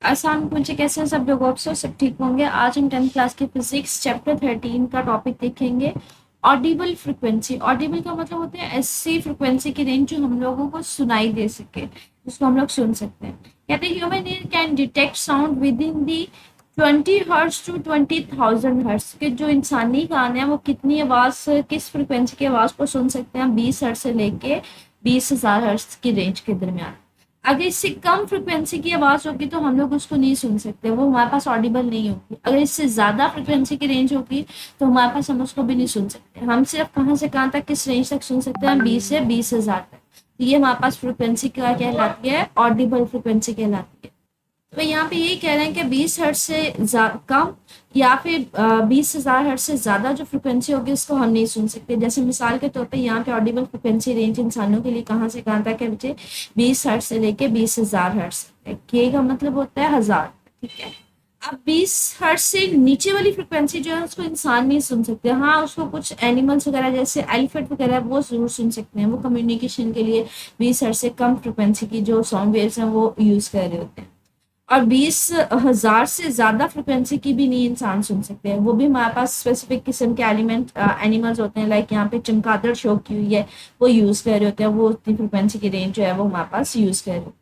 आसान पूछे कैसे हैं सब लोग, अफसर सब ठीक होंगे। आज हम 10th क्लास की फिजिक्स चैप्टर 13 का टॉपिक देखेंगे। Audible frequency. ऑडिबल का मतलब होता है ऐसी फ्रिक्वेंसी की रेंज जो हम लोगों को सुनाई दे सके, जिसको हम लोग सुन सकते हैं। कहते हैं human ear can detect sound within the 20 hertz to 20,000 hertz के जो इंसानी कान है वो कितनी आवाज, किस फ्रिक्वेंसी की आवाज को सुन सकते हैं 20 हर्ट्ज से लेके 20,000 हर्ट्ज की रेंज के दरमियान। अगर इससे कम फ्रिक्वेंसी की आवाज होगी तो हम लोग उसको नहीं सुन सकते, वो हमारे पास ऑडिबल नहीं होगी। अगर इससे ज्यादा फ्रिक्वेंसी की रेंज होगी तो हमारे पास हम उसको भी नहीं सुन सकते। हम सिर्फ कहाँ से कहाँ तक, किस रेंज तक सुन सकते हैं, 20 से 20,000 तक। तो ये हमारे पास फ्रिक्वेंसी क्या कहलाती है, ऑडिबल फ्रिक्वेंसी कहलाती है। तो यहाँ पे यही कह रहे हैं कि 20 हर्ट्ज से कम या फिर 20,000 हर्ट्ज से ज्यादा जो फ्रिक्वेंसी होगी उसको हम नहीं सुन सकते। जैसे मिसाल के तौर पे यहाँ पे ऑडिबल फ्रिक्वेंसी रेंज इंसानों के लिए कहाँ से कहाँ तक है बच्चे, 20 हर्ट्ज से लेके 20,000 हर्ट्ज तक। के का मतलब होता है 1000, ठीक है। अब 20 हर्ट्ज से नीचे वाली फ्रिक्वेंसी जो है उसको इंसान नहीं सुन सकते। हाँ, उसको कुछ एनिमल्स वगैरह जैसे एलिफेंट वगैरह वो जरूर सुन सकते हैं, वो कम्युनिकेशन के लिए 20 हर्ट्ज से कम फ्रिक्वेंसी की जो साउंड वेव्स हैं वो यूज कर रहे होते हैं। और 20,000 से ज्यादा फ्रिक्वेंसी की भी नहीं इंसान सुन सकते हैं, वो भी हमारे पास स्पेसिफिक किस्म के एलिमेंट एनिमल्स होते हैं। लाइक यहाँ पे चमगादड़ शो की हुई है, वो यूज कर रहे होते हैं, वो उतनी फ्रिक्वेंसी की रेंज जो है वो हमारे पास यूज कर रहे होते हैं।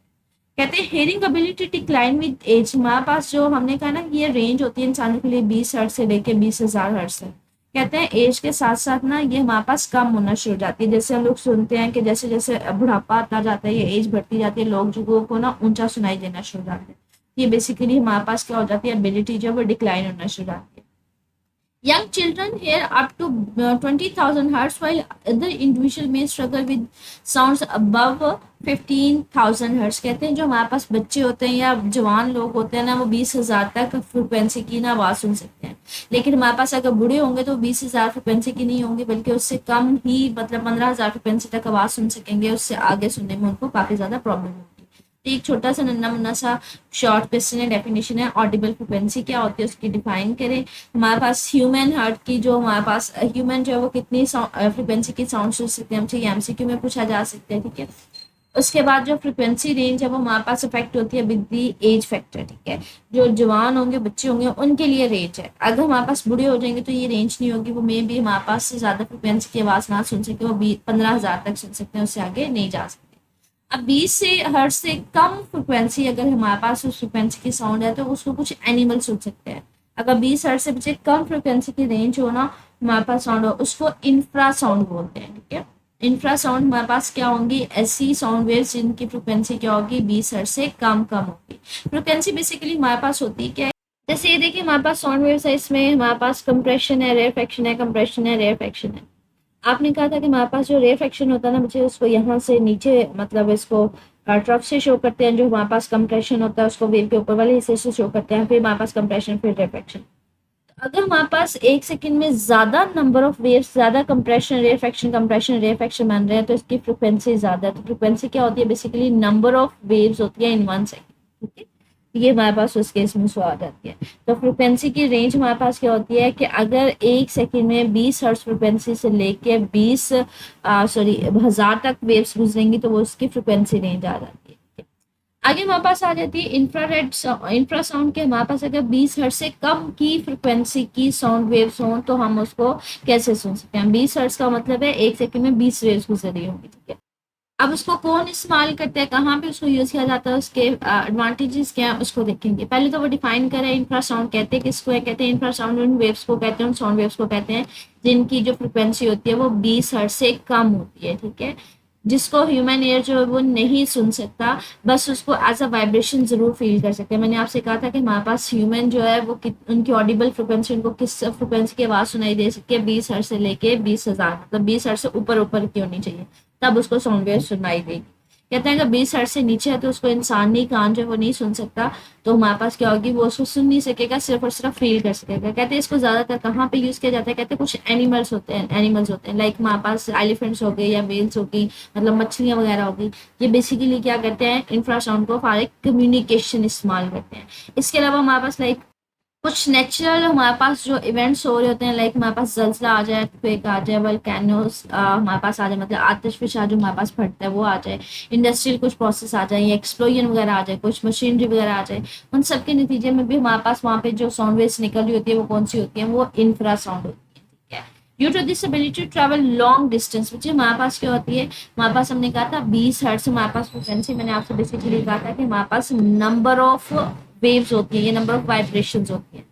कहते हैं hearing ability decline with age. हमारे पास जो हमने कहा ना ये रेंज होती है इंसानों के लिए 20 हर्ट्ज से लेके 20,000 हर्ट्ज तक। कहते हैं एज के साथ साथ ना ये हमारे पास कम होना शुरू हो जाती है। जैसे हम लोग सुनते हैं कि जैसे जैसे बुढ़ापा आता जाता है, ये एज बढ़ती जाती है, लोग जो को ना ऊंचा सुनाई देना शुरू हो जाता है। ये बेसिकली हमारे पास क्या हो जाती है, एबिलिटी जो है वो डिक्लाइन होना शुरू हो जाती है। Young children hear up to 20,000 hertz, while other individual may struggle with sounds above 15,000 hertz। कहते हैं जो हमारे पास बच्चे होते हैं या जवान लोग होते हैं ना, वो 20,000 तक फ्रिक्वेंसी की ना आवाज सुन सकते हैं। लेकिन हमारे पास अगर बूढ़े होंगे तो 20,000 फ्रिक्वेंसी की नहीं होंगी, बल्कि उससे कम ही, मतलब 15,000 फ्रिक्वेंसी तक आवाज सुन सकेंगे। उससे आगे सुनने में उनको काफी ज्यादा प्रॉब्लम होगी। एक छोटा सा नन्ना मुन्ना सा शॉर्ट क्वेश्चन है, डेफिनेशन है ऑडिबल फ्रिक्वेंसी क्या होती है उसकी डिफाइन करें। हमारे पास ह्यूमन हार्ट की जो हमारे पास ह्यूमन जो है वो कितनी फ्रिक्वेंसी की साउंड सुन सकते हैं, हमसे एमसीक्यू में पूछा जा सकता है, ठीक है। उसके बाद जो फ्रिक्वेंसी रेंज है वो हमारे पास इफेक्ट होती है विद दी एज फैक्टर, ठीक है। जो जवान होंगे, बच्चे होंगे, उनके लिए रेंज है। अगर हमारे पास बूढ़े हो जाएंगे तो ये रेंज नहीं होगी, वो मे भी हमारे पास से ज्यादा फ्रिक्वेंसी की आवाज ना सुन सके, वो 15,000 तक सुन सकते हैं, उससे आगे नहीं जा सकते। अब 20 से हर्ट्ज से कम फ्रिक्वेंसी अगर हमारे पास उस फ्रिक्वेंसी की साउंड है तो उसको कुछ एनिमल सुन सकते हैं। अगर 20 हर्ट्ज से बच्चे कम फ्रिक्वेंसी की रेंज हो ना, हमारे पास साउंड हो, उसको इंफ्रा साउंड बोलते हैं, ठीक है। इंफ्रा साउंड हमारे पास क्या होंगी, ऐसी साउंड वेव्स जिनकी फ्रिक्वेंसी क्या होगी, 20 हर्ट्ज से कम कम होगी। फ्रिक्वेंसी बेसिकली हमारे पास होती है क्या है, जैसे ये देखिए हमारे पास साउंड वेव्स है, इसमें हमारे पास कंप्रेशन है, रेयरफेक्शन है, कंप्रेशन है, रेयरफेक्शन है। आपने कहा था कि हमारे पास जो रेयरफेक्शन होता है ना बच्चे, उसको यहाँ से नीचे, मतलब इसको ट्रफ से शो करते हैं। जो हमारे पास कंप्रेशन होता है उसको वेव के ऊपर वाले हिस्से से शो करते हैं, फिर हमारे पास कंप्रेशन, फिर रेयरफेक्शन। अगर हमारे पास एक सेकंड में ज्यादा नंबर ऑफ वेव्स, ज्यादा कंप्रेशन रेयरफेक्शन बन रहे हैं तो इसकी फ्रिक्वेंसी ज्यादा है। तो फ्रिक्वेंसी क्या होती है, बेसिकली नंबर ऑफ वेव्स होती है इन 1 सेकंड, ठीक है। ये हमारे पास उस केस में शो आ जाती है। तो फ्रिक्वेंसी की रेंज हमारे पास क्या होती है कि अगर एक सेकंड में 20 हर्ट्ज फ्रिक्वेंसी से लेके 10,000 तक वेव्स गुजरेंगी तो वो उसकी फ्रिक्वेंसी रेंज आ जाती है। आगे हमारे पास आ जाती है इंफ्रारेड इंफ्रासाउंड के। हमारे पास अगर 20 हर्ट्ज से कम की फ्रिक्वेंसी की साउंड वेव्स हों तो हम उसको कैसे सुन सकते हैं। 20 हर्ट्ज का मतलब है एक सेकंड में 20 वेव्स गुजर रही होंगी, ठीक है। अब उसको कौन इस्तेमाल करते हैं, कहाँ पे उसको यूज किया जाता है, उसके एडवांटेजेस क्या है उसको देखेंगे। पहले तो वो डिफाइन करें इंफ्रासाउंड कहते हैं किसको है। कहते हैं इंफ्रासाउंड उन वेव्स को कहते हैं, उन साउंड वेव्स को कहते हैं जिनकी जो फ्रिक्वेंसी होती है वो 20 हर्ट्ज से कम होती है, ठीक है। जिसको ह्यूमन ईयर जो है वो नहीं सुन सकता, बस उसको एज अ वाइब्रेशन जरूर फील कर सकते हैं। मैंने आपसे कहा था कि हमारे पास ह्यूमन जो है वो उनकी ऑडिबल फ्रिक्वेंसी, उनको किस फ्रिक्वेंसी की आवाज सुनाई दे सकती है, 20 हर्ट्ज से लेके 20,000, मतलब 20 हर्ट्ज से ऊपर ऊपर की होनी चाहिए, तब उसको साउंड वेव सुनाई देगी। कहते हैं अगर 20 हर्ट्ज से नीचे है तो उसको इंसानी कान जो है वो नहीं सुन सकता। तो हमारे पास क्या होगी, वो उसको सुन नहीं सकेगा, सिर्फ और सिर्फ फील कर सकेगा। कहते हैं इसको ज्यादातर कहाँ पे यूज किया जाता है, कहते हैं कुछ एनिमल्स होते हैं लाइक हमारे पास एलिफेंट्स हो गए या वेल्स हो गई, मतलब मछलियां वगैरह हो गई। ये बेसिकली क्या करते हैं, इंफ्रासाउंड को फॉर कम्युनिकेशन इस्तेमाल करते हैं। इसके अलावा हमारे पास लाइक कुछ नेचुरल हमारे पास जो इवेंट्स हो रहे होते हैं, लाइक हमारे पास जलसा आ जाए, क्वेक आ जाए, वोल्केनोस हमारे पास आ जाए, मतलब आतिशफिशा जो हमारे पास फटता है वो आ जाए, इंडस्ट्रियल कुछ प्रोसेस आ जाए, या एक्सप्लोजन वगैरह आ जाए, कुछ मशीनरी वगैरह आ जाए, उन सब के नतीजे में भी हमारे पास वहाँ पे जो साउंड वेव्स निकल रही होती है वो कौन सी होती है, वो इंफ्रासाउंड होती है। ठीक है। Due to this ability to travel long distance, बच्चे हमारे पास क्या होती है, हमारे पास हमने कहा था 20 हर्ट्ज हमारे पास फ्रिक्वेंसी, मैंने आपसे बेसिकली कहा था कि हमारे पास नंबर ऑफ वेव्स होती है, ये नंबर ऑफ वाइब्रेशंस होती है।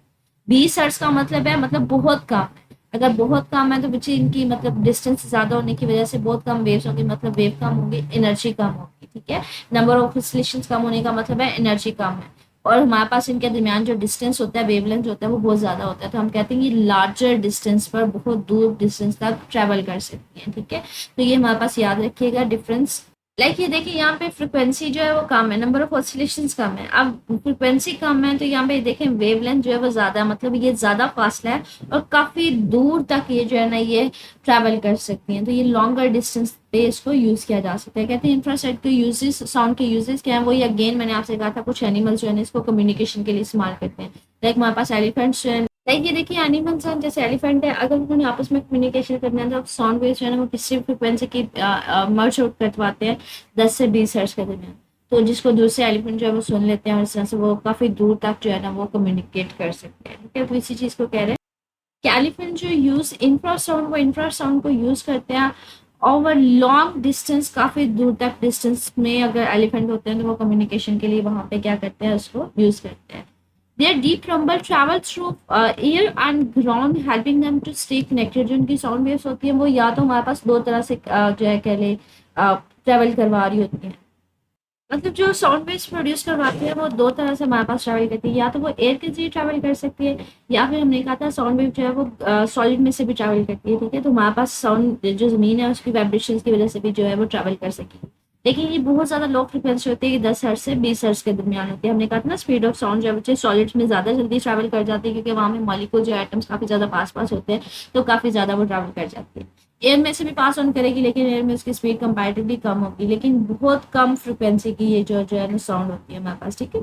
20 हर्ट्ज का मतलब है, मतलब बहुत कम है। अगर बहुत कम है तो बच्चे इनकी मतलब डिस्टेंस ज्यादा होने की वजह से बहुत कम वेव्स होंगी, मतलब वेव कम होगी, एनर्जी कम होगी। ठीक है। नंबर ऑफ ऑसिलेशंस कम होने का मतलब है एनर्जी कम है। और हमारे पास इनके दरमियान जो डिस्टेंस होता है, वेवलेंथ होता है, वो बहुत ज्यादा होता है, तो हम कहते हैं ये लार्जर डिस्टेंस पर बहुत दूर डिस्टेंस तक ट्रेवल कर सकती है। ठीक है। तो ये हमारे पास याद रखिएगा डिफरेंस। लाइक ये देखिए, यहाँ पे फ्रिक्वेंसी जो है वो कम है, नंबर ऑफ ऑसिलेशंस कम है। अब फ्रिक्वेंसी कम है तो यहाँ पे देखें वेवलेंथ जो है वो ज्यादा है, मतलब ये ज्यादा फासला है और काफी दूर तक ये जो है ना ये ट्रैवल कर सकती हैं, तो ये लॉन्गर डिस्टेंस पे इसको यूज किया जा सकता है। कहते हैं इंफ्रासेट के यूजेस, साउंड के यूजेस क्या है, वही अगेन मैंने आपसे कहा था, कुछ एनिमल्स जो है ना इसको कम्युनिकेशन के लिए इस्तेमाल करते हैं। लाइक हमारे पास एलिफेंट्स जो है, लाइक ये देखिए एनिमल्स हैं जैसे एलिफेंट है, अगर उन्होंने आपस में कम्युनिकेशन करना है तो साउंड वेव्स जो है ना वो किसी फ्रिक्वेंसी की मर्ज आउट करवाते हैं 10 से 20 हर्ट्ज के दरमियान, तो जिसको दूसरे एलिफेंट जो है वो सुन लेते हैं और इस तरह से वो काफी दूर तक जो है ना वो कम्युनिकेट कर सकते हैं। ठीक है। तो इसी चीज को कह रहे हैं कि एलिफेंट जो यूज इंफ्रासाउंड, वो इंफ्रासाउंड को यूज करते हैं ओवर लॉन्ग डिस्टेंस, काफी दूर तक डिस्टेंस में अगर एलिफेंट होते हैं तो वो कम्युनिकेशन के लिए वहां पे क्या करते हैं, उसको यूज करते हैं। Their deep rumble travel through air and ground, helping them to stay connected। जो उनकी साउंड वेव्स होती है वो या तो हमारे पास दो तरह से जो है कह ले ट्रेवल करवा रही होती हैं, मतलब जो साउंड वेव्स प्रोड्यूस करवाती है वो दो तरह से हमारे पास ट्रैवल करती है, या तो वो एयर के जरिए ट्रैवल कर सकती है, या फिर हमने कहा था साउंड वेव जो है वो सॉलिड में से भी ट्रैवल करती है। ठीक है। तो हमारे पास साउंड जो जमीन है उसकी वाइब्रेशन की वजह से भी जो है वो ट्रैवल कर सकेगी, लेकिन ये बहुत ज्यादा लो फ्रिक्वेंसी होती है कि 10 हर्ट्ज से 20 हर्ट्ज के दरमियान होती है। हमने कहा था ना स्पीड ऑफ साउंड जो है सॉलिड्स में ज्यादा जल्दी ट्रैवल कर जाती है, क्योंकि वहां में मॉलिक्यूल जो एटम्स काफी ज्यादा पास पास होते हैं, तो काफी ज्यादा वो ट्रैवल कर जाती है। एयर में से भी पास ऑन करेगी, लेकिन एयर में उसकी स्पीड कंपैरेटिवली कम होगी, लेकिन बहुत कम फ्रिक्वेंसी की ये जो जो है ना साउंड होती है हमारे पास। ठीक है।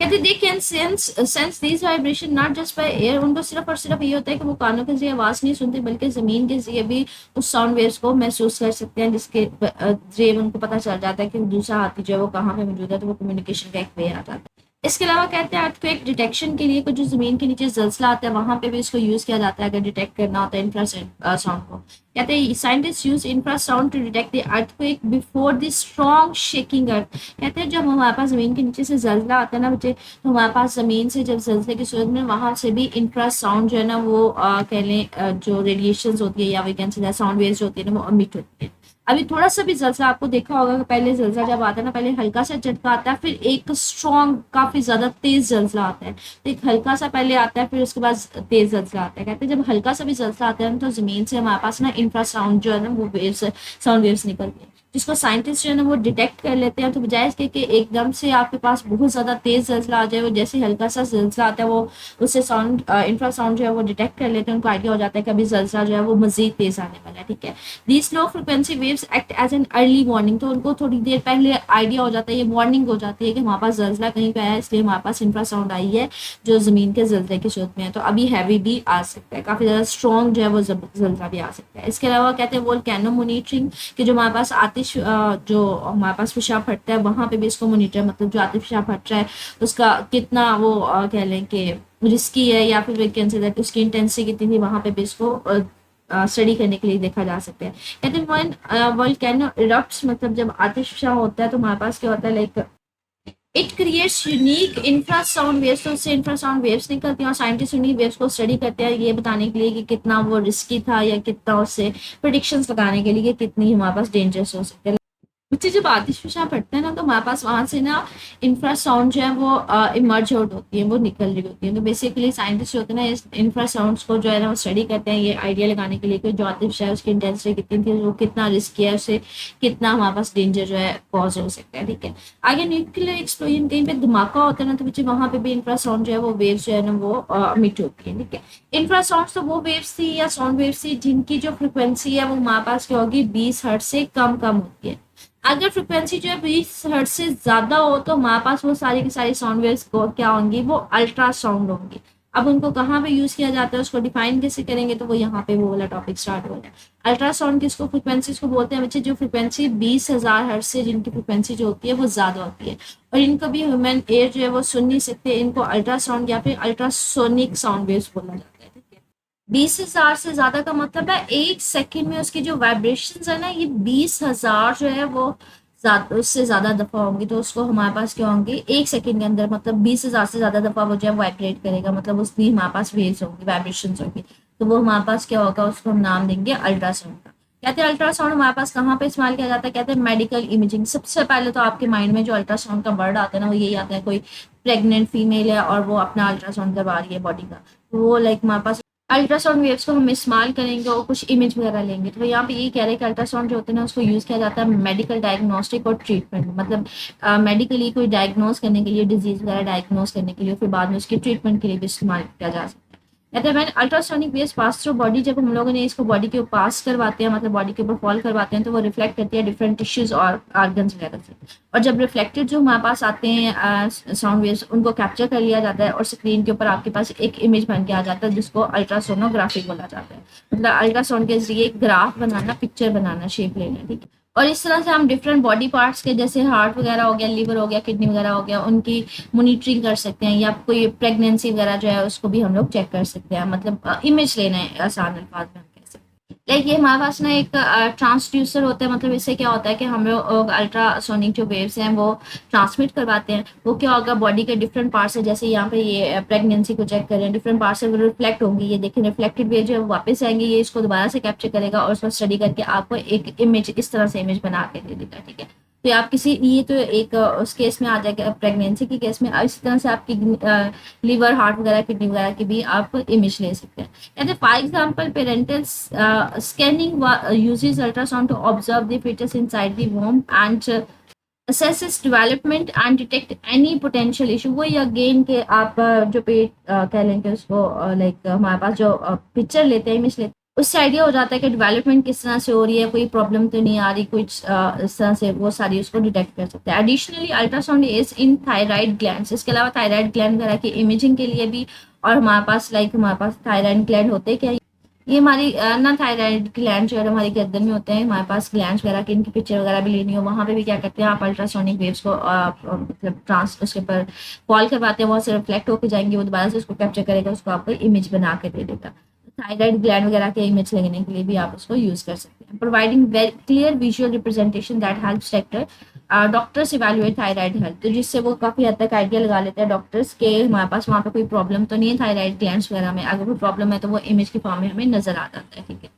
कहते they can sense these vibration not just by air, उनको सिर्फ और सिर्फ ये होता है कि वो कानों के जरिए आवाज नहीं सुनते, बल्कि जमीन के जरिए भी उस साउंड वेव्स को महसूस कर सकते हैं, जिसके जरिए उनको पता चल जाता है कि दूसरा हाथी जो है वो कहाँ पे मौजूद है, तो वो कम्युनिकेशन का एक वे आ जाता है। इसके अलावा कहते हैं अर्थक्वेक डिटेक्शन के लिए, कुछ जो जमीन के नीचे जलसला आता है वहां पे भी इसको यूज किया जाता है अगर डिटेक्ट करना होता है इंफ्रासाउंड को। कहते हैं scientist use infrasound to detect the earthquake before the strong shaking earth. कहते हैं जब हमारे पास जमीन के नीचे से जलसला आता है ना बच्चे, तो हमारे पास जमीन से जब जलसले की सूरत में वहां से भी इंफ्रासाउंड जो है ना वो कह लें जो रेडिएशन होती है या we can say sound waves जो होती है ना वो अमिट होती है। अभी थोड़ा सा भी जलसा आपको देखा होगा कि पहले जलसा जब आता है ना, पहले हल्का सा झटका आता है, फिर एक स्ट्रॉन्ग काफी ज्यादा तेज जलसा आता है, तो एक हल्का सा पहले आता है, फिर उसके बाद तेज जलसा आता है। कहते हैं जब हल्का सा भी जलसा आता है ना, तो जमीन से हमारे पास ना इंफ्रासाउंड जो है ना वो वेव्स, साउंड वेव्स निकलती है, जिसको साइंटिस्ट जो है ना वो डिटेक्ट कर लेते हैं। तो बजाय इसके कि एकदम से आपके पास बहुत ज्यादा तेज जलसा आ जाए, वो जैसे हल्का सा जलसा आता है वो उससे साउंड इंफ्रासाउंड जो है वो डिटेक्ट कर लेते हैं, उनको आइडिया हो जाता है कि अभी जलसा जो है वो मजीद तेज आने वाला है। ठीक है। These low frequency waves act as an early warning, तो उनको थोड़ी देर पहले आइडिया हो जाता है, ये वार्निंग हो जाती है कि हमारे पास जलजला कहीं पे आया है, इसलिए हमारे पास इंफ्रासाउंड आई है जो जमीन के जलजे की सूरत में है, तो अभी हैवी भी आ सकता है, काफी ज्यादा स्ट्रॉन्ग जो है वो जलजा भी आ सकता है। इसके अलावा कहते हैं वोल्केनो मॉनिटरिंग, कि जो हमारे पास आतिश जो हमारे पास पेशाब फटता है वहां पे भी इसको मॉनिटर, मतलब जो आतिश पेशाब फट रहा है उसका कितना वो कह लें कि रिस्की है, या फिर कैन से दैट उसकी इंटेंसिटी कितनी थी, वहां पे भी इसको स्टडी करने के लिए देखा जा सकता है। कहते हैं व्हेन वोल्केनो इरप्ट्स, मतलब जब आतिशफशा होता है तो हमारे पास क्या होता है, like it creates unique infrasound waves, तो उससे इंफ्रासाउंड वेव्स निकलती हैं और साइंटिस्ट उन्हीं वेव्स को स्टडी करते हैं ये बताने के लिए कि कितना वो रिस्की था या कितना उससे प्रिडिक्शंस लगाने के लिए कि कितनी हमारे पास डेंजरस हो सकते हैं। बच्चे जब आतिशफशा पड़ते हैं ना तो हमारे पास वहां से ना इंफ्रासाउंड जो है वो इमर्ज आउट होती है, वो निकल रही होती है। तो बेसिकली साइंटिस्ट होते हैं ना इस इंफ्रासाउंड्स को जो है ना वो स्टडी करते हैं ये आइडिया लगाने के लिए कि जो आतिशफशा है उसकी इंटेंसिटी कितनी थी, वो कितना रिस्की है, उससे कितना हमारे पास डेंजर जो है कॉज हो सकता है। ठीक है। आगे न्यूक्लियर एक्सप्लोजन कहीं पे धमाका होता है ना, तो बच्चे वहां पे भी इंफ्रासाउंड जो है वो वेव्स जो है ना वो अमिट होती है। ठीक है। इंफ्रासाउंड तो वो वेव्स थी या साउंड वेव्स थी जिनकी जो फ्रिक्वेंसी है वो हमारे पास क्या होगी 20 हर्ट्ज से कम कम होती है। अगर फ्रिक्वेंसी जो है 20 हर्ट्ज से ज़्यादा हो तो हमारे पास वो सारी की सारी साउंड वेव्स को क्या होंगी, वो अल्ट्रासाउंड होंगी। अब उनको कहाँ पे यूज़ किया जाता है, उसको डिफाइन कैसे करेंगे, तो वो यहाँ पे वो वाला टॉपिक स्टार्ट हो रहा है। अल्ट्रासाउंड किसको, फ्रिक्वेंसीज को बोलते हैं बच्चे, जो फ्रिक्वेंसी 20,000 हर्ट्ज से जिनकी फ्रिक्वेंसी जो होती है वो ज़्यादा होती है, और इनको भी ह्यूमन एयर जो है वो सुन नहीं सकते, इनको अल्ट्रासाउंड या फिर अल्ट्रासोनिक साउंड वेव्स बोला जाता है। ठीक है, 20,000 से ज्यादा का मतलब है एक सेकंड में उसकी जो वाइब्रेशंस है ना, ये 20,000 जो है वो उससे ज्यादा दफा होंगी, तो उसको हमारे पास क्या होंगी एक सेकंड के अंदर, मतलब 20,000 से ज्यादा दफा वो जो है वाइब्रेट करेगा, मतलब उसकी हमारे पास वेव्स होंगी, वाइब्रेशंस होंगी, तो वो हमारे पास क्या होगा, उसको हम नाम देंगे अल्ट्रासाउंड का। कहते हैं अल्ट्रासाउंड हमारे पास कहाँ पे इस्तेमाल किया जाता है, कहते हैं मेडिकल इमेजिंग। सबसे पहले तो आपके माइंड में जो अल्ट्रासाउंड का वर्ड आता है ना, वो यही आता है, कोई प्रेग्नेंट फीमेल है और वो अपना अल्ट्रासाउंड करवा रही है बॉडी का, तो वो लाइक हमारे पास अल्ट्रासाउंड वेव्स को हम इस्तेमाल करेंगे और कुछ इमेज वगैरह लेंगे। तो यहाँ पे यही कह रहे हैं कि अल्ट्रासाउंड जो होते हैं ना, उसको यूज़ किया जाता है मेडिकल डायग्नोस्टिक और ट्रीटमेंट, मतलब मेडिकली कोई डायग्नोस करने के लिए, डिजीज वगैरह डायग्नोस करने के लिए, फिर बाद में उसके ट्रीटमेंट के लिए भी इस्तेमाल किया जा सकता है। कहते हैं मैंने ultrasonic waves pass through body, जब हम लोगों ने इसको बॉडी के ऊपर पास करवाते हैं, मतलब बॉडी के ऊपर फॉल करवाते हैं, तो वो रिफ्लेक्ट करती है डिफरेंट टिश्यूज और ऑर्गन्स वगैरह से, और जब रिफ्लेक्टेड जो हमारे पास आते हैं साउंड वेव्स, उनको कैप्चर कर लिया जाता है और स्क्रीन के ऊपर आपके पास एक इमेज बन के आ जाता है, जिसको अल्ट्रासोनोग्राफी बोला जाता है। मतलब अल्ट्रासाउंड के जरिए ग्राफ बनाना, पिक्चर बनाना, शेप लेना। ठीक है, और इस तरह से हम डिफरेंट बॉडी पार्ट्स के, जैसे हार्ट वगैरह हो गया, लिवर हो गया, किडनी वगैरह हो गया, उनकी मॉनिटरिंग कर सकते हैं, या कोई प्रेगनेंसी वगैरह जो है उसको भी हम लोग चेक कर सकते हैं, मतलब इमेज लेना है आसान अल्फाज में हम कह सकते हैं। लाइक ये हमारे पास ना एक ट्रांसड्यूसर होता है, मतलब इससे क्या होता है कि हम लोग अल्ट्रासोनिक जो वेव्स हैं वो ट्रांसमिट करवाते हैं। वो क्या होगा, बॉडी के डिफरेंट पार्ट से, जैसे यहाँ पे ये प्रेगनेंसी को चेक करें, डिफरेंट पार्ट से वो रिफ्लेक्ट होंगी, ये देखें रिफ्लेक्टेड वेव जो है वो वापस आएंगे, ये इसको दोबारा से कैप्चर करेगा और उसको स्टडी करके आपको एक इमेज इस तरह से इमेज बना के दे देगा। ठीक है, तो आप किसी, ये तो एक उस केस में आ जाएगा प्रेगनेंसी के केस में, इसी तरह से आपकी लिवर, हार्ट वगैरह, किडनी वगैरह की भी आप इमेज ले सकते हैं। कहते हैं for example parental scanning uses ultrasound to observe the fetus inside the womb and assess its development and detect any potential issue। वही अगेन के आप जो पेट कह लेंगे उसको, लाइक हमारे पास जो पिक्चर लेते हैं, इमेज लेते हैं, उससे आइडिया हो जाता है कि डेवलपमेंट किस तरह से हो रही है, कोई प्रॉब्लम तो नहीं आ रही, कुछ इस तरह से वो सारी उसको डिटेक्ट कर सकते हैं। Additionally ultrasound is in thyroid glands, इसके अलावा थायराइड ग्लैंड वगैरह की इमेजिंग के लिए भी, और हमारे पास लाइक हमारे पास थायराइड ग्लैंड होते हैं क्या, ये हमारी ना थायराइड ग्लैंड जो है हमारी गर्दन में होते हैं, हमारे पास ग्लैंड्स वगैरह की, इनकी पिक्चर वगैरह भी लेनी हो, वहाँ पे भी क्या करते हैं आप अल्ट्रासोनिक वेव्स को मतलब ट्रांस उसके ऊपर कॉल करवाते हैं, वहाँ से रिफ्लेक्ट होकर जाएंगे, वो दोबारा से उसको कैप्चर करेगा, उसको आपको इमेज बना के दे देगा। थायराइड ग्लैंड वगैरह के इमेज लेने के लिए भी आप उसको यूज कर सकते हैं। Providing clear visual representation that helps doctor doctors evaluate thyroid health, तो जिससे वो काफी हद तक आइडिया लगा लेते हैं डॉक्टर्स के हमारे पास वहाँ पे कोई प्रॉब्लम तो नहीं है थायराइड ग्लैंड्स वगैरह में, अगर कोई प्रॉब्लम है तो वो इमेज की फॉर्म में हमें नजर आ जाता है। ठीक है,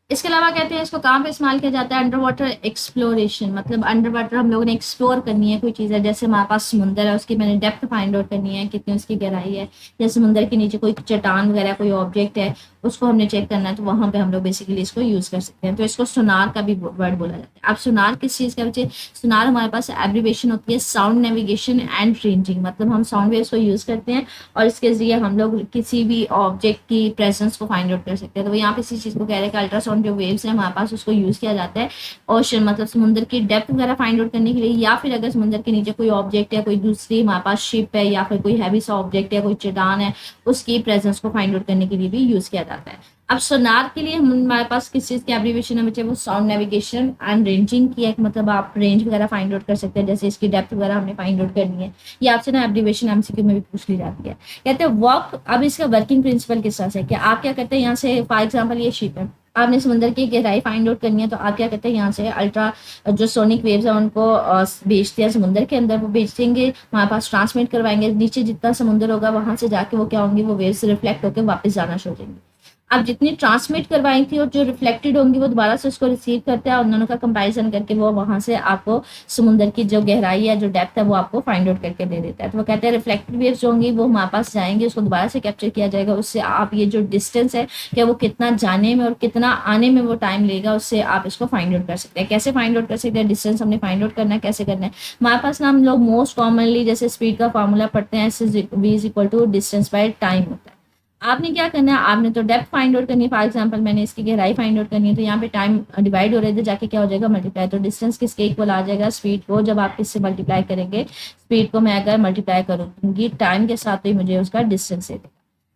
इसके अलावा कहते हैं इसको कहाँ पे इस्तेमाल किया जाता है, अंडर वाटर एक्सप्लोरेशन, मतलब अंडर वाटर हम लोगों ने एक्सप्लोर करनी है कोई चीज़ है, जैसे हमारे पास समुंदर है, उसकी मैंने डेप्थ फाइंड आउट करनी है, कितनी उसकी गहराई है, या समुंदर के नीचे कोई चट्टान वगैरह कोई ऑब्जेक्ट है, उसको हमने चेक करना है, तो वहाँ पे हम लोग बेसिकली इसको यूज़ कर सकते हैं। तो इसको सोनार का भी वर्ड बोला जाता है। अब सोनार किस चीज़ का बच्चे, सोनार हमारे पास एब्रीवेशन होती है साउंड नेविगेशन एंड रेंजिंग, मतलब हम साउंड वेव्स को यूज़ करते हैं और इसके जरिए हम लोग किसी भी ऑब्जेक्ट की प्रेजेंस को फाइंड आउट कर सकते हैं। तो यहाँ पे इसी चीज़ को कह रहे हैं कि अल्ट्रासाउंड जो वेव्स है हमारे पास, उसको यूज़ किया जाता है ओशन, मतलब समुद्र की डेप्थ वगैरह फाइंड आउट करने के लिए, या फिर अगर समुद्र के नीचे कोई ऑब्जेक्ट है, कोई दूसरी हमारे पास शिप है, या फिर कोई हैवी सा ऑब्जेक्ट है, कोई चट्टान है, उसकी प्रेजेंस को फाइंड आउट करने के लिए भी यूज़ किया जाता है। अब सोनार के लिए हमारे पास किस चीज़ की एब्रीविएशन है बच्चे, वो साउंड नेविगेशन एंड रेंजिंग की है, मतलब आप रेंज वगैरह फाइंड आउट कर सकते हैं, जैसे इसकी डेप्थ वगैरह हमने फाइंड आउट करनी है, ये आपसे ना एब्रीविएशन एमसीक्यू में भी पूछ ली जाती है। कहते हैं वर्क, अब इसका वर्किंग प्रिंसिपल किस तरह से, कि आप क्या करते हैं, यहाँ से फॉर एग्जाम्पल ये शिप है, आपने समुद्र की गहराई फाइंड आउट करनी है, तो आप क्या करते हैं, यहाँ से अल्ट्रा जो सोनिक वेव्स है उनको भेजते हैं समुद्र के अंदर, वो भेजेंगे हमारे पास, ट्रांसमिट करवाएंगे, नीचे जितना समुद्र होगा वहां से जाके वो क्या होंगी, वो वेव्स रिफ्लेक्ट होकर वापस जाना शुरू हो जाएंगे। आप जितनी ट्रांसमिट करवाई थी और जो रिफ्लेक्टेड होंगी वो दोबारा से उसको रिसीव करते हैं, और दोनों का कंपैरिजन करके वो वहां से आपको समुद्र की जो गहराई है, जो डेप्थ है, वो आपको फाइंड आउट करके दे देता है। तो वो कहते हैं रिफ्लेक्टेड वेव्स जो होंगी वो हमारे पास जाएंगे, उसको दोबारा से कैप्चर किया जाएगा, उससे आप ये जो डिस्टेंस है कि वो कितना जाने में और कितना आने में वो टाइम लेगा, उससे आप इसको फाइंड आउट कर सकते हैं। कैसे फाइंड आउट कर सकते हैं, डिस्टेंस हमने फाइंड आउट करना है, कैसे करना है, हमारे पास ना हम लोग मोस्ट कॉमनली जैसे स्पीड का फॉर्मूला पढ़ते हैं, v is equal to distance by time होता है। आपने क्या करना है, आपने तो डेप्थ फाइंड आउट करनी है। फॉर एग्जांपल मैंने इसकी गहराई फाइंड आउट करनी है, तो यहाँ पे टाइम डिवाइड हो रहे थे, जाके क्या हो जाएगा मल्टीप्लाई, तो डिस्टेंस किसके इक्वल आ जाएगा, स्पीड को। जब आप किससे मल्टीप्लाई करेंगे, स्पीड को मैं अगर मल्टीप्लाई करूंगी टाइम के साथ, तो ही मुझे उसका डिस्टेंस दे देगा।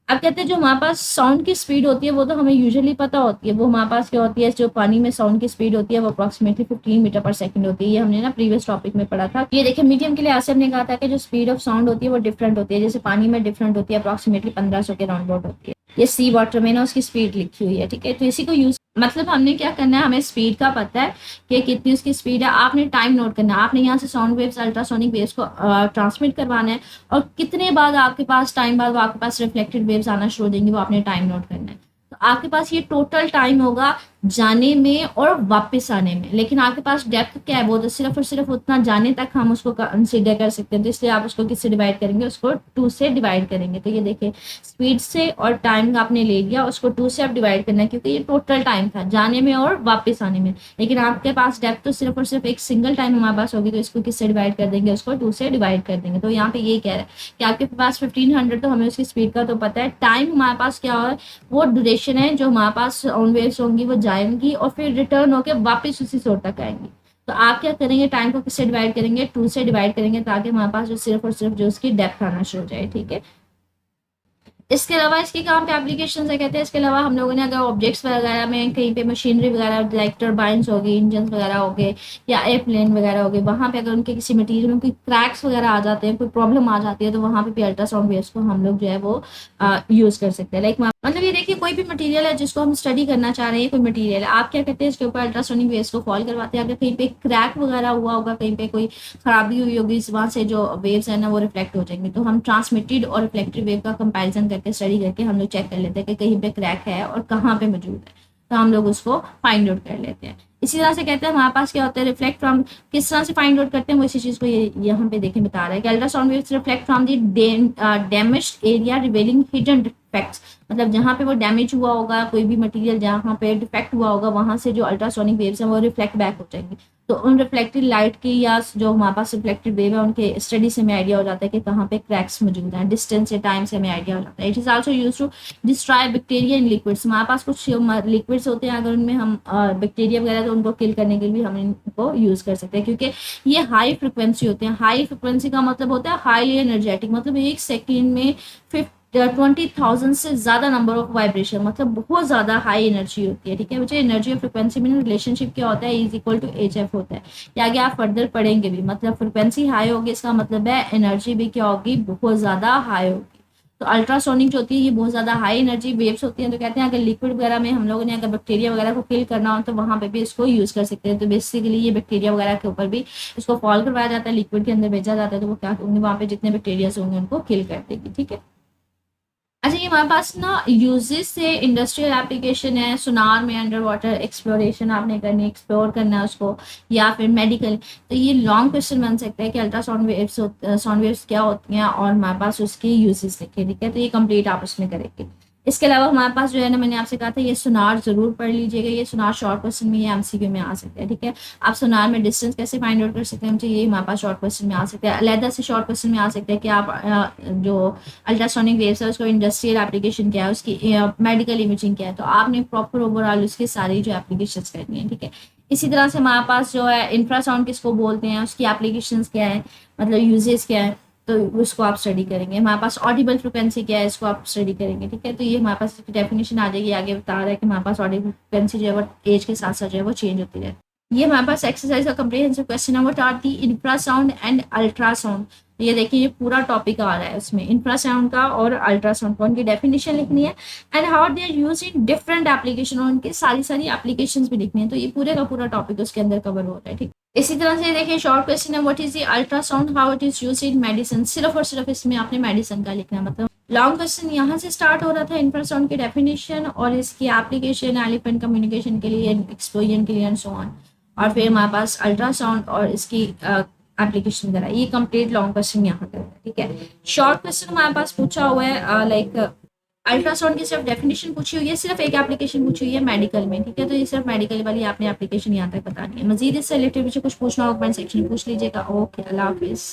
अब कहते हैं जो हमारे पास साउंड की स्पीड होती है वो तो हमें यूजुअली पता होती है, वो हमारे पास क्या होती है, जो पानी में साउंड की स्पीड होती है वो अप्रोक्सीमेटली 15 मीटर पर सेकंड होती है। ये हमने ना प्रीवियस टॉपिक में पढ़ा था। ये देखिए मीडियम के लिए आज हमने कहा था कि जो स्पीड ऑफ साउंड होती है वो डिफरेंट होती है, जैसे पानी में डिफरेंट होती है, अप्रोक्सीमेटली 1500 के राउंड अबाउट होती है। ये सी वाटर में ना उसकी स्पीड लिखी हुई है, ठीक है। तो इसी को यूज मतलब हमने क्या करना है, हमें स्पीड का पता है कि कितनी उसकी स्पीड है, आपने टाइम नोट करना है। आपने यहाँ से साउंड वेव्स अल्ट्रासोनिक वेव्स को ट्रांसमिट करवाना है, और कितने बाद आपके पास टाइम बाद वो आपके पास रिफ्लेक्टेड वेव्स आना शुरू हो जाएंगी, वो आपने टाइम नोट करना है। तो आपके पास ये टोटल टाइम होगा जाने में और वापस आने में, लेकिन आपके पास डेप्थ क्या है, वो तो सिर्फ और सिर्फ उतना जाने तक हम उसको कंसिडर कर सकते हैं। तो इसलिए आप उसको किससे डिवाइड करेंगे, उसको 2 से डिवाइड करेंगे। तो ये देखिए स्पीड से और टाइम का आपने ले लिया, उसको 2 से आप डिवाइड करना है, क्योंकि ये टोटल टाइम था जाने में और वापस आने में। लेकिन आपके पास डेप्थ तो सिर्फ और सिर्फ एक सिंगल टाइम हमारे पास होगी, तो इसको किससे डिवाइड कर देंगे, उसको 2 से डिवाइड कर देंगे। तो यहाँ पे ये कह रहा है कि आपके पास 1500, तो हमें उसकी स्पीड का तो पता है। टाइम हमारे पास क्या है, वो ड्यूरेशन है जो हमारे पास साउंड वेव्स होंगी वो जाएंगी और फिर रिटर्न होकर वापस उसी सोर्स तक आएंगी। तो आप क्या करेंगे, टाइम को किससे डिवाइड करेंगे, 2 से डिवाइड करेंगे, ताकि हमारे पास जो सिर्फ और सिर्फ जो उसकी डेप्थ आना शुरू हो जाए, ठीक है। इसके अलावा इसके काम पे एप्लीकेशन है कहते हैं। इसके अलावा हम लोगों ने अगर ऑब्जेक्ट्स वगैरह में कहीं पे मशीनरी वगैरह लाइक टर्बाइंस हो गई, इंजन वगैरह हो गए, या एयरप्लेन वगैरह हो गए, वहाँ पे अगर उनके किसी मटीरियल में कोई क्रैक्स वगैरह आ जाते हैं, कोई प्रॉब्लम आ जाती है, तो वहाँ पे भी अल्ट्रासाउंड वेव्स को हम लोग जो है वो यूज कर सकते हैं। लाइक मतलब ये देखिए कोई भी मटेरियल है जिसको हम स्टडी करना चाह रहे हैं, कोई मटेरियल है, आप क्या करते हैं, इसके ऊपर अल्ट्रासोनिक वेव्स को फॉल करवाते हैं। अगर कहीं पे क्रैक वगैरह हुआ होगा, कहीं पे कोई खराबी हुई होगी, वहां से जो वेव्स है ना वो रिफ्लेक्ट हो जाएंगे। तो हम ट्रांसमिटेड और रिफ्लेक्टेड वेव का कंपैरिजन करके स्टडी करके हम लोग चेक कर लेते हैं कि कहीं पे क्रैक है और कहाँ पे मौजूद है, तो हम लोग उसको फाइंड आउट कर लेते हैं। इसी तरह से कहते हैं हमारे पास क्या होता है, रिफ्लेक्ट फ्रॉम, किस तरह से फाइंड आउट करते हैं वो इसी चीज को ये यहाँ पे देखें बता रहा है कि ultrasound waves reflect from the damaged area revealing hidden defects. मतलब जहाँ पे वो डैमेज हुआ होगा, कोई भी मटेरियल जहाँ पे डिफेक्ट हुआ होगा, वहां से जो अल्ट्रासोनिक वेव्स हैं वो रिफ्लेक्ट बैक हो जाएंगे। तो उन रिफ्लेक्टेड लाइट की या जो हमारे पास रिफ्लेक्टेड वेव है उनके स्टडी से हमें आइडिया हो जाता है कि कहाँ पे क्रैक्स मौजूद हैं, डिस्टेंस से टाइम से हमें आइडिया हो जाता है। It is also used to destroy bacteria in liquids. हमारे पास कुछ लिक्विड्स होते हैं, अगर उनमें हम बैक्टीरिया वगैरह, तो उनको किल करने के लिए भी हम इनको यूज कर सकते हैं, क्योंकि ये हाई फ्रिक्वेंसी होते हैं। हाई फ्रिक्वेंसी का मतलब होता है हाईली एनर्जेटिक, मतलब एक सेकेंड में 20,000 से ज्यादा नंबर ऑफ वाइब्रेशन, मतलब बहुत ज्यादा हाई एनर्जी होती है, ठीक है। मुझे एनर्जी और फ्रिक्वेंसी में रिलेशनशिप क्या होता है, is equal to H F होता है। या आगे आप फर्दर पढ़ेंगे भी, मतलब फ्रिक्वेंसी हाई होगी इसका मतलब है एनर्जी भी क्या होगी, बहुत ज्यादा हाई होगी। तो अल्ट्रासोनिक जो होती है ये बहुत ज्यादा हाई एनर्जी वेव्स होती हैं। तो कहते हैं अगर लिक्विड वगैरह में हम लोगों ने अगर बैक्टीरिया वगैरह को किल करना हो, तो वहां पे भी इसको यूज कर सकते हैं। तो बेसिकली ये बैक्टीरिया वगैरह के ऊपर भी इसको फॉल करवाया जाता है, लिक्विड के अंदर भेजा जाता है, तो वो क्या होंगे, वहां पे जितने बैक्टीरिया होंगे उनको किल कर देगी, ठीक है। अच्छा, ये हमारे पास ना यूजेस से इंडस्ट्रियल एप्लीकेशन है, सुनार में अंडर वाटर एक्सप्लोरेशन आपने करनी, एक्सप्लोर करना है उसको, या फिर मेडिकल। तो ये लॉन्ग क्वेश्चन बन सकता है कि अल्ट्रासाउंड वेव्स साउंड वेव्स क्या होती हैं और हमारे पास उसकी यूजेस लिखे, ठीक है। तो ये कंप्लीट आप उसमें करेंगे। इसके अलावा हमारे पास जो है ना, मैंने आपसे कहा था ये सुनार जरूर पढ़ लीजिएगा। ये सुनार शॉर्ट क्वेश्चन में, ये एमसीक्यू में आ सकता है, ठीक है। आप सुनार में डिस्टेंस कैसे फाइंड आउट कर सकते हैं, ये हमारे पास शॉर्ट क्वेश्चन में आ सकता है। अलहदा से शॉर्ट क्वेश्चन में आ सकता है कि आप जो अल्ट्रासोनिक वेव्स है उसको इंडस्ट्रियल एप्लीकेशन क्या है, उसकी मेडिकल इमेजिंग क्या है, तो आपने प्रॉपर ओवरऑल उसकी सारी जो एप्लीकेशन करनी है, ठीक है। इसी तरह से हमारे पास जो है इंफ्रासाउंड किसको बोलते हैं, उसकी एप्लीकेशन क्या है, मतलब यूजेस क्या है, तो उसको आप स्टडी करेंगे। हमारे पास ऑडिबल फ्रिक्वेंसी क्या है, इसको आप स्टडी करेंगे, ठीक है। तो ये हमारे पास डेफिनेशन आ जाएगी, आगे बता रहा है कि हमारे पास ऑडिबल फ्रिक्वेंसी जो है वो एज के साथ साथ जो है वो चेंज होती है। ये हमारे पास एक्सरसाइज का कंप्रीहेंसिव क्वेश्चन है, what are the infrasound and ultrasound. ये देखिए ये पूरा टॉपिक आ रहा है उसमें, इंफ्रासाउंड का और अल्ट्रासाउंड का, उनकी डेफिनेशन लिखनी है, and how they are used in different application, और उनकी सारी सारी एप्लीकेशंस भी लिखनी है। तो ये पूरे का पूरा टॉपिक उसके अंदर कवर हो रहा है, ठीक। इसी तरह से देखिए शॉर्ट क्वेश्चन है, what is the ultrasound, how it is used in medicine. सिर्फ और सिर्फ इसमें आपने मेडिसिन का लिखना है। मतलब लॉन्ग क्वेश्चन यहाँ से स्टार्ट हो रहा था, इंफ्रासाउंड की डेफिनेशन और इसकी एप्लीकेशन, एलिफेंट कम्युनिकेशन के लिए, एक्सप्लोजन के लिए एंड सो ऑन। और फिर हमारे पास अल्ट्रासाउंड और इसकी एप्लीकेशन वगैरह, ये कंप्लीट लॉन्ग क्वेश्चन यहाँ करता है, ठीक है। शॉर्ट क्वेश्चन हमारे पास पूछा हुआ है लाइक अल्ट्रासाउंड की सिर्फ डेफिनेशन पूछी हुई है, सिर्फ एक एप्लीकेशन पूछी हुई है मेडिकल में, ठीक है। तो ये सिर्फ मेडिकल वाली आपने एप्लीकेशन यहाँ तक बतानी है। मजीद इससे रिलेटेड मुझे कुछ पूछना हो कमेंट सेक्शन में पूछ लीजिएगा। ओके, अल्लाह हाफिज़।